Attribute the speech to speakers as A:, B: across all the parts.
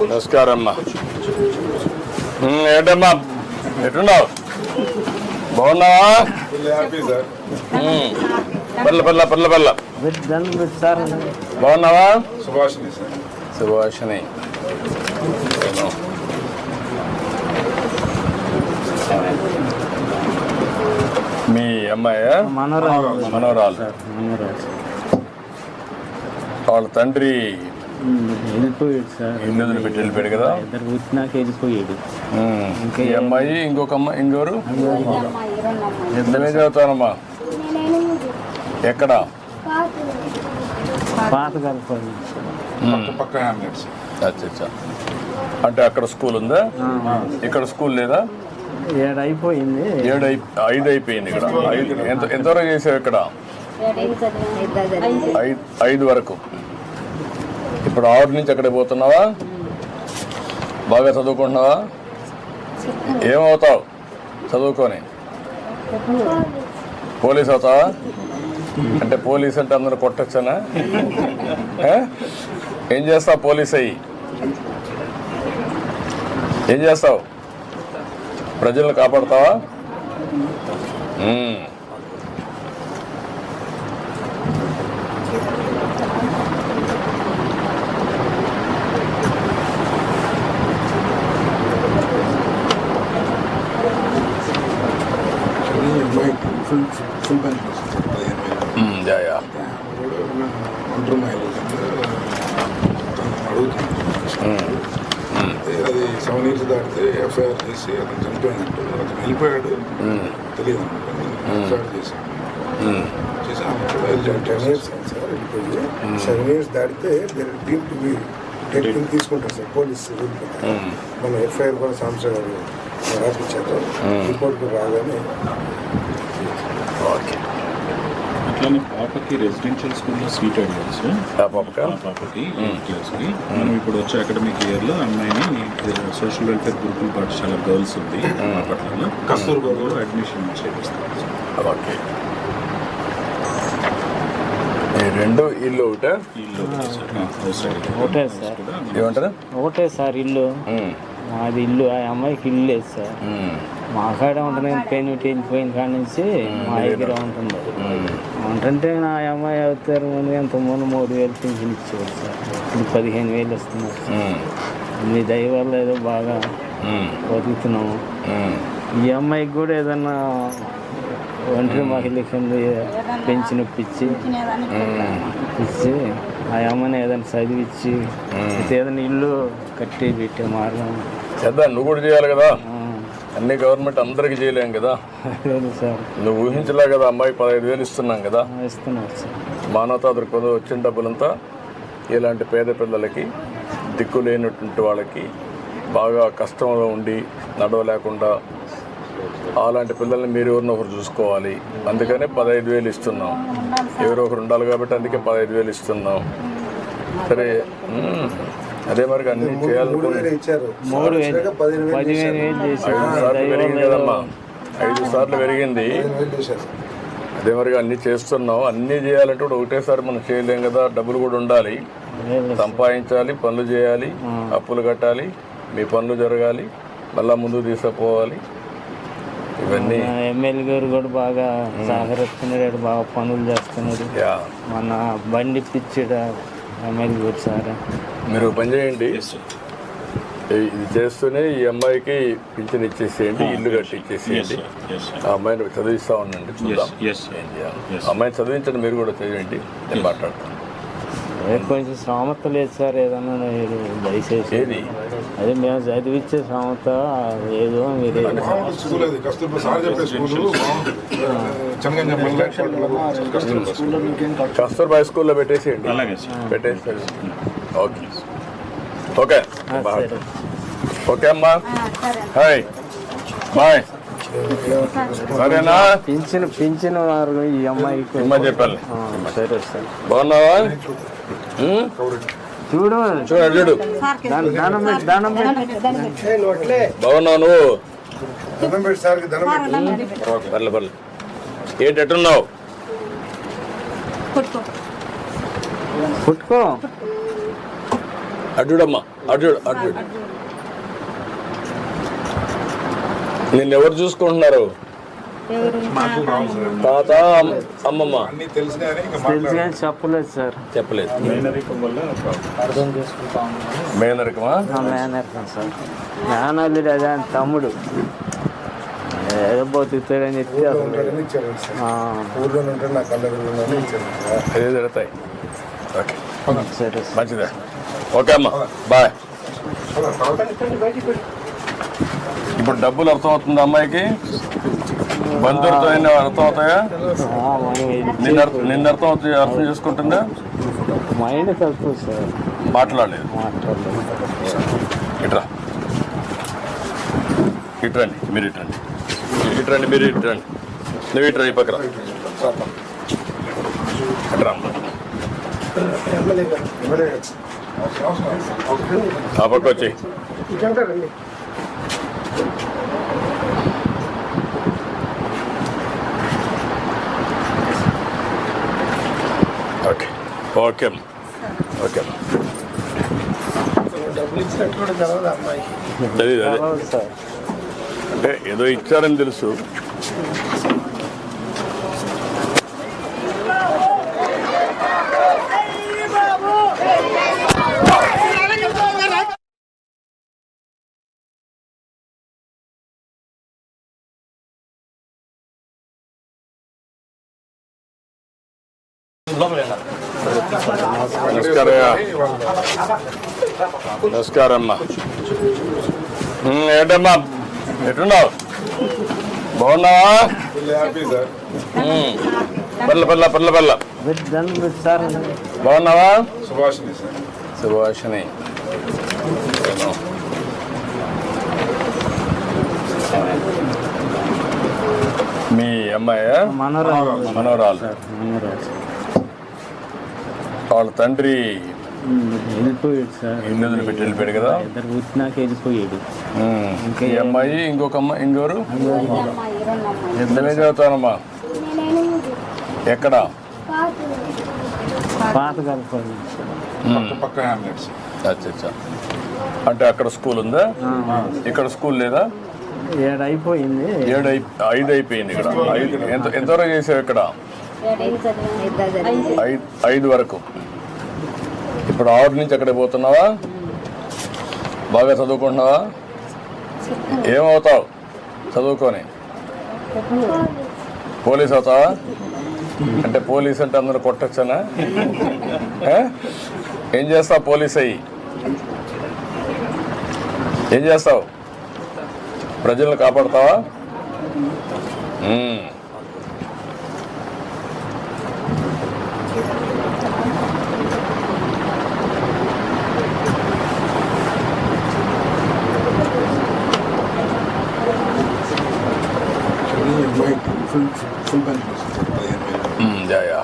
A: నమస్కారం అమ్మా. ఏంటమ్మా ఎట్టున్నావు? బాగున్నావా? పల్ల బాగున్నావా? సుభాషిణి మీ అమ్మాయి మనోరాలు. వాళ్ళ తండ్రి
B: వెళ్ళిపోయాడు సార్.
A: ఇల్లు పెట్టి వెళ్ళిపోయాడు కదా.
B: వచ్చినాక వెళ్ళిపోయాడు.
A: ఈ అమ్మాయి ఇంకొక అమ్మాయి ఇంకెవరు? ఎంతమే చదువుతానమ్మా? ఎక్కడ?
B: పాత కలపండి.
A: అచ్చా. అంటే అక్కడ స్కూల్ ఉందా? ఇక్కడ స్కూల్ లేదా?
B: 7 అయిపోయింది.
A: 5 అయిపోయింది ఇక్కడ. ఎంతవరకు చేసావు ఇక్కడ? 5 వరకు. ఇప్పుడు 6 నుంచి అక్కడికి పోతున్నావా? బాగా చదువుకుంటున్నావా? ఏమవుతావు చదువుకొని? పోలీస్ అవుతావా? అంటే పోలీస్ అంటే అందరూ కొట్టచ్చనా? ఏం చేస్తావు పోలీస్ అయ్యి? ఏం చేస్తావు? ప్రజలను కాపాడుతావా?
C: అది 7 years దాటితే ఎఫ్ఐఆర్ చేసి అతను చనిపోయినట్టు అతను వెళ్ళిపోయాడు తెలియదు ఎఫ్ఐఆర్ చేసి 10 years సార్ వెళ్ళిపోయి 7 years దాటితే తీసుకుంటారు సార్ పోలీస్ మన ఎఫ్ఐఆర్ కూడా సంవత్సరం గారు రాపించారు రిపోర్ట్ కూడా రాగానే.
D: అట్లానే పాపకి రెసిడెన్షియల్ స్కూల్లో సీట్ అడిగారు సార్. పాపకి 8th క్లాస్కి. మనం ఇప్పుడు వచ్చే అకాడమిక్ ఇయర్లో అమ్మాయిని సోషల్ వెల్ఫేర్ గురుకుల పాఠశాల గర్ల్స్ ఉంది అప్పట్లో కస్తూర్బాలో అడ్మిషన్ చేపిస్తాం సార్.
A: ఓకే. ఈ 2 ఇల్లు ఒకటే?
D: ఇల్లు సార్.
B: ఒకటే సార్.
A: ఏమంటారు? ఒకటే
B: సార్ ఇల్లు. మాది ఇల్లు. ఆ అమ్మాయికి ఇల్లు లేదు సార్. మా కాడ ఉంటుంది. పెయిన్కి వెళ్ళిపోయిన కాడ నుంచి మా దగ్గర ఉంటుంది. ఉంటుంటే నా అమ్మాయి అవుతారు ముందు ఎంత ముందు 3,000 పింఛన్ ఇచ్చేవారు సార్. ఇప్పుడు 15,000 వస్తున్నారు సార్. మీ దయ వల్ల ఏదో బాగా బతుకుతున్నాము. ఈ అమ్మాయికి కూడా ఏదన్నా ఒంటరి మహిళ కింద పెంచి నొప్పించి ఆ అమ్మని ఏదైనా చదివించి ఏదైనా ఇల్లు కట్టి పెట్టే మార్గం
A: చేద్దాం. నువ్వు కూడా చేయాలి కదా. అన్ని గవర్నమెంట్ అందరికి చేయలేం కదా.
B: సార్
A: నువ్వు ఊహించలే కదా. అమ్మాయికి 15,000 ఇస్తున్నాం కదా.
B: ఇస్తున్నారు సార్.
A: మానవతా దృక్పథం వచ్చిన డబ్బులంతా ఇలాంటి పేద పిల్లలకి, దిక్కు లేనటువంటి వాళ్ళకి, బాగా కష్టంలో ఉండి నడవలేకుండా అలాంటి పిల్లల్ని మీరు ఎవరినో ఒకరు చూసుకోవాలి. అందుకనే 15,000 ఇస్తున్నాం. ఎవరో ఒకరు ఉండాలి కాబట్టి అందుకే 15,000 ఇస్తున్నాం. సరే అదే మరి అన్ని చేయాలనుకుని
B: 15,000
A: సార్లు పెరిగింది కదమ్మా. 5 సార్లు పెరిగింది. అదే మరి అన్నీ చేస్తున్నాం. అన్నీ చేయాలంటే కూడా ఒకటేసారి మనం చేయలేం కదా. డబ్బులు కూడా ఉండాలి, సంపాదించాలి, పనులు చేయాలి, అప్పులు కట్టాలి, మీ పనులు జరగాలి, మళ్ళా ముందుకు తీసుకుపోవాలి. ఇవన్నీ
B: ఎమ్మెల్యే గారు కూడా బాగా సహకరిస్తున్నాడు, బాగా పనులు చేస్తున్నాడు. మన బండి పిచ్చాడు ఎమ్మెల్యే గారు సార్.
A: మీరు పని చేయండి, ఇది చేస్తూనే ఈ అమ్మాయికి పింఛన్ ఇచ్చేసేయండి, ఇల్లు కట్టి ఇచ్చేసేయండి. ఆ అమ్మాయిని చదివిస్తా ఉండండి, చూద్దాం ఏం చేయాలి. అమ్మాయిని చదివించండి, మీరు కూడా చేయండి. నేను మాట్లాడతాను.
B: కొంచెం శ్రామత లేదు సార్. ఏదన్నా దయచేసి అదే మేము చదివిచ్చే శ్రామత ఏదో మీరు
A: కస్తూర్బా స్కూల్లో పెట్టేసేయండి. ఓకే ఓకే ఓకే అమ్మా. Hi bye. సరేనా?
B: పింఛన్ వారు ఈ అమ్మాయికి
A: ఇమ్మని చెప్పాలి.
B: సరే సార్.
A: బాగున్నావా?
B: చూడు
A: చూడు బాగున్నావు నువ్వు? పర్లే పర్లే. ఏంటి ఎట్టున్నావు?
B: పుట్టుకో
A: అడ్డుడమ్మా అడ్డు నిన్నెవరు చూసుకుంటున్నారు?
C: మాకు రావు సార్.
A: తాత, అమ్మమ్మ
C: అన్నీ తెలిసినాయని ఇంకా
B: తెలుసు
C: మాట్లాడాలి.
B: కానీ చెప్పలేదు సార్.
A: చెప్పలేదు.
D: మేనరికం వల్ల
A: మేనరికమా?
B: నా మేనర్కం సార్. మేనల్లుడు అదే ఆయన తమ్ముడు ఏదో బతుకుతాడని చెప్పి అసలు
C: ఉంటాడని ఇచ్చారు సార్.
B: ఆ,
C: ఊర్లో ఉంటాడు, నా కళ్ళ ఎదురుగానే ఇచ్చారు సార్.
A: అదే జరుగుతాయి. ఓకే,
B: సరే సార్.
A: మంచిదే. ఓకే అమ్మా, బాయ్. ఇప్పుడు డబ్బులు అర్థమవుతుంది అమ్మాయికి? బంధువులతో అయినా అర్థం అవుతాయా? నిన్న అర్థం చేసుకుంటుందా?
B: మైండ్ కలుపుతుంది సార్.
A: మాట్లాడలేదు.
B: మాట్లాడలేదు.
A: ఇట్రా, ఇట్రండి, మీరు ఇట్రండి, మీరు ఇట్రండి, నువ్వు ఇట్రా, ఈ పక్కన ఇట్రా. ఆ పక్క వచ్చి ఓకే ఓకే ఓకే తెలీదు. అదే
B: అవును సార్.
A: అంటే ఏదో ఇచ్చారని తెలుసు. నమస్కారం అమ్మా. ఏంటమ్మా, ఎట్టున్నావు? బాగున్నావా?
C: Happy sir.
A: పల్ల
B: దాన్ని పెట్టి సార్.
A: బాగున్నావా?
C: సుభాషిణి సార్.
A: సుభాషిణి. మీ అమ్మాయా?
B: మనోరాలు.
A: మనోరాలు.
B: మనోరాలు.
A: వాళ్ళ తండ్రి
B: వెళ్ళిపోయాడు సార్.
A: ఇల్లు వదిలిపెట్టి వెళ్ళిపోయాడు కదా.
B: ఇద్దరు పుట్టినాక వెళ్ళిపోయాడు.
A: ఇంకా ఈ అమ్మాయి, ఇంకొక అమ్మాయి, ఇంకెవరు? ఇద్దరే చదువుతానమ్మా. ఎక్కడ?
B: పాత కలపాలి.
C: పక్క హ్యామ్లెట్స్.
A: అచ్చా. అంటే అక్కడ స్కూల్ ఉందా? ఇక్కడ స్కూల్ లేదా?
B: 7 అయిపోయింది.
A: 5 అయిపోయింది ఇక్కడ. ఎంతవరకు చేసావు ఇక్కడ? 5 వరకు. ఇప్పుడు 6 నుంచి అక్కడికి పోతున్నావా? బాగా చదువుకుంటున్నావా? ఏమవుతావు చదువుకొని? పోలీస్ అవుతావా? అంటే పోలీస్ అంటే అందరూ కొట్టచ్చనా? ఏం చేస్తావు పోలీస్ అయ్యి? ఏం చేస్తావు? ప్రజలను కాపాడుతావా?
C: Full bank sir. 15,000.
A: యా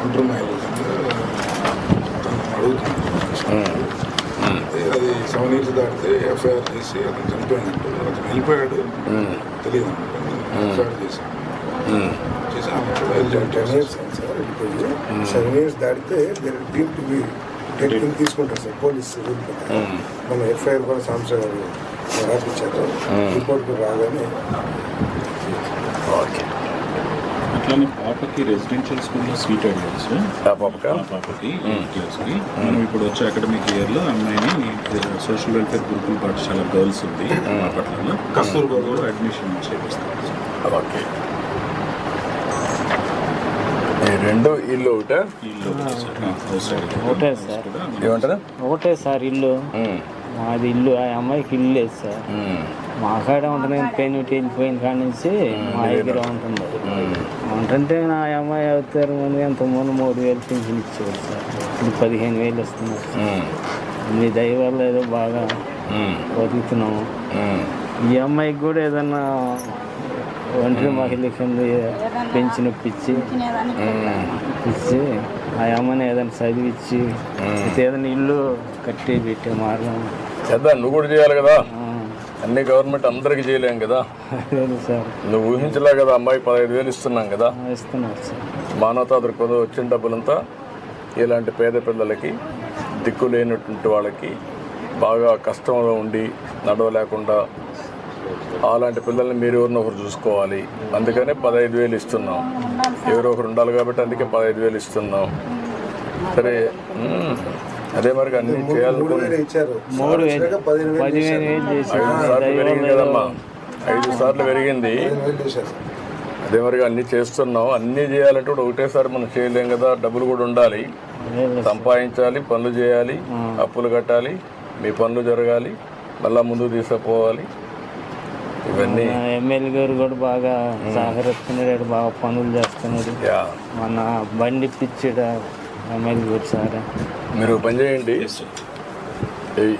C: ఒంటరి మైలు అడుగుతున్నాను. అది 7 years దాటితే ఎఫ్ఐఆర్ చేసి అతను చనిపోయినట్టు, అతను వెళ్ళిపోయాడు, తెలియదు అన్నమాట. ఎఫ్ఐఆర్ చేశాను. చేసి 10 years సార్ వెళ్ళిపోయి 7 years దాటితే తీసుకుంటారు సార్ పోలీస్ రూల్ ప్రకారం. మన ఎఫ్ఐఆర్ కూడా సాంసంగ్ గారు రాపించారు. రిపోర్ట్ రాగానే
A: ఓకే.
D: అట్లానే పాపకి రెసిడెన్షియల్ స్కూల్లో సీట్ అడిగారు సార్.
A: పాపకా?
D: పాపకి 8th క్లాస్కి. మనం ఇప్పుడు వచ్చే అకాడమిక్ ఇయర్లో అమ్మాయిని సోషల్ వెల్ఫేర్ గురుకుల పాఠశాల గర్ల్స్ ఉంది బాపట్లలో, కస్తూర్బా కూడా అడ్మిషన్ చేపిస్తాం సార్.
A: ఓకే. ఈ 2 ఇల్లు ఒకటే?
D: ఇల్లు ఒకటే సార్. హౌస్ సైడ్
B: ఒకటే సార్.
A: ఏమంటారు?
B: ఒకటే సార్ ఇల్లు. మాది ఇల్లు. ఆ అమ్మాయికి ఇల్లు లేదు సార్. మా కాడే ఉంటుంది. పెయిన్ వెళ్ళిపోయిన కాడ నుంచి మా దగ్గర ఉంటుంది. ఉంటుంటే నా అమ్మాయి అవుతారు ముందు ఎంత ముందు 3,000 పెన్షన్ ఇచ్చేవారు సార్. ఇప్పుడు 15,000 వస్తున్నారు సార్. మీ దయ వల్ల ఏదో బాగా బతుకుతున్నాము. ఈ అమ్మాయికి కూడా ఏదన్నా ఒంటరి మహిళ కింద పెన్షన్ ఇప్పించి ఆ అమ్మని ఏదైనా చదివించి ఏదైనా ఇల్లు కట్టి పెట్టే మార్గం
A: చేద్దాం. నువ్వు కూడా చేయాలి కదా. అన్ని గవర్నమెంట్ అందరికి చేయలేం కదా.
B: సార్.
A: నువ్వు ఊహించలే కదా. అమ్మాయి 15,000 ఇస్తున్నాం కదా.
B: ఇస్తున్నారు సార్.
A: మానవతా దృక్పథం వచ్చిన డబ్బులంతా ఇలాంటి పేద పిల్లలకి దిక్కు లేనటువంటి వాళ్ళకి బాగా కష్టంలో ఉండి నడవలేకుండా అలాంటి పిల్లల్ని మీరు ఎవరినో ఒకరు చూసుకోవాలి. అందుకనే 15,000 ఇస్తున్నాం. ఎవరో ఒకరు ఉండాలి కాబట్టి అందుకే 15,000 ఇస్తున్నాం. సరే అదే మరి అన్నీ చేయాలనుకుంటే
B: 15,000 చేసి
A: 5 సార్లు పెరిగింది కదమ్మా, 5 సార్లు పెరిగింది. అదే మరి అన్నీ చేస్తున్నాం. అన్నీ చేయాలంటే కూడా ఒకటేసారి మనం చేయలేం కదా, డబ్బులు కూడా ఉండాలి, సంపాదించాలి, పనులు చేయాలి, అప్పులు కట్టాలి, మీ పనులు జరగాలి, మళ్ళీ ముందుకు తీసుకుపోవాలి. ఇవన్నీ
B: ఎమ్మెల్యే గారు కూడా బాగా సహకరిస్తున్నాడు, బాగా పనులు చేస్తున్నాడు. మన బండి ఇప్పించాడు ఎమ్మెల్యే గారు సార్.
A: మీరు పని చేయండి,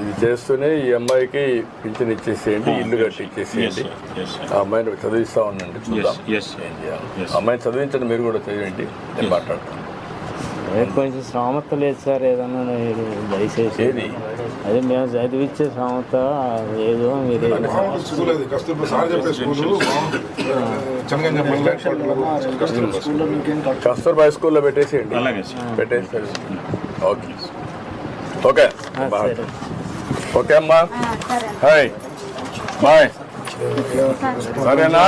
A: ఇది చేస్తూనే ఈ అమ్మాయికి పింఛన్ ఇచ్చేసేయండి, ఇల్లు కట్టి ఇచ్చేసేయండి. ఆ అమ్మాయిని చదివిస్తా ఉండండి, చూద్దాం ఏం చేయాలి. అమ్మాయిని చదివించండి, మీరు కూడా చదివండి, నేను మాట్లాడతాను.
B: కొంచెం శ్రామత లేదు సార్, ఏదన్నా దయచేసి
A: ఏది
B: అదే మేము చదివించే శ్రామత ఏదో మీరు
C: స్కూల్ అది కస్తూర్బా సార్ చెప్పే స్కూలు
A: కస్తూర్బా హై స్కూల్లో పెట్టేసేయండి,
D: అలాగే సార్.
A: పెట్టేసేయండి. ఓకే ఓకే ఓకే అమ్మా, హాయ్ బాయ్. సరేనా,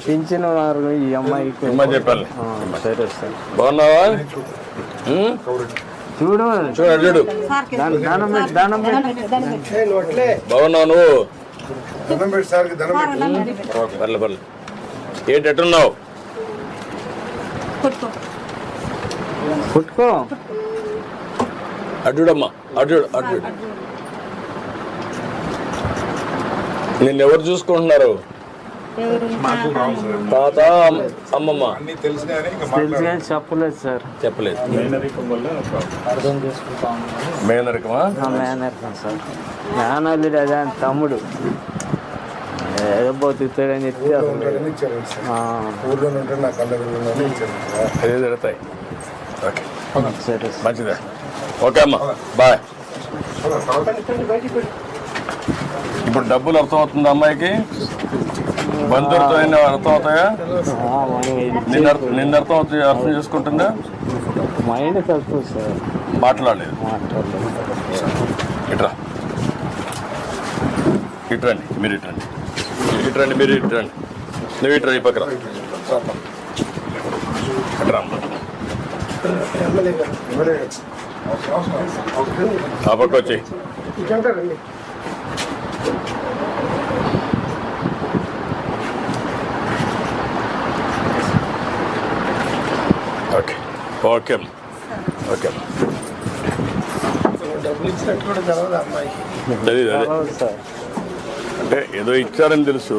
B: పింఛన్ వారు ఈ అమ్మాయికి
A: అమ్మా చెప్పాలి.
B: సరే సార్.
A: బాగున్నావా?
B: చూడు
A: చూడు చూడు,
B: దానం పెట్టి
A: బాగున్నావు నువ్వు?
C: దండం పెట్టి సార్కి దండం పెట్టి
A: పర్లే పర్లే. ఏంటి ఎట్టున్నావు?
B: పుట్టుకో
A: అడ్డుడమ్మా, అడ్డు అడ్డు. నిన్నెవరు చూసుకుంటున్నారు? తాత అమ్మమ్మ
C: అన్ని తెలిసినాయని ఇంకా
B: తెలుసు కానీ చెప్పలేదు సార్.
A: చెప్పలేదు.
B: అర్థం చేసుకుంటా
A: మేనరికమా?
B: మేనర్కం సార్. మేనల్లుడు అదే ఆయన తమ్ముడు ఏదో బతుకుతాడని చెప్పి
C: ఉంటాడని ఇచ్చారు సార్. ఊర్లో ఉంటాడు, నా కళ్ళ ఇచ్చారు.
A: అదే జరుగుతాయి. ఓకే
B: సరే సార్.
A: మంచిదే. ఓకే అమ్మా బాయ్. ఇప్పుడు డబ్బులు అర్థమవుతుందా అమ్మాయికి? బంధువులతో అయినా అర్థమవుతాయా? నిన్న అర్థమవుతాయి, అర్థం చేసుకుంటుందా?
B: మైండ్ కలుపు సార్.
A: మాట్లాడలేదు. ఇట్రా ఇట్రండి, మీరు ఇట్రండి, ఇట్రండి, మీరు ఇట్రండి, నువ్వు ఇట్రా, ఈ పక్కన ఇట్రా. ఆ పక్క వచ్చి ఓకే ఓకే ఓకే. తెలియదు, అదే
B: సార్
A: అంటే ఏదో ఇచ్చారని తెలుసు,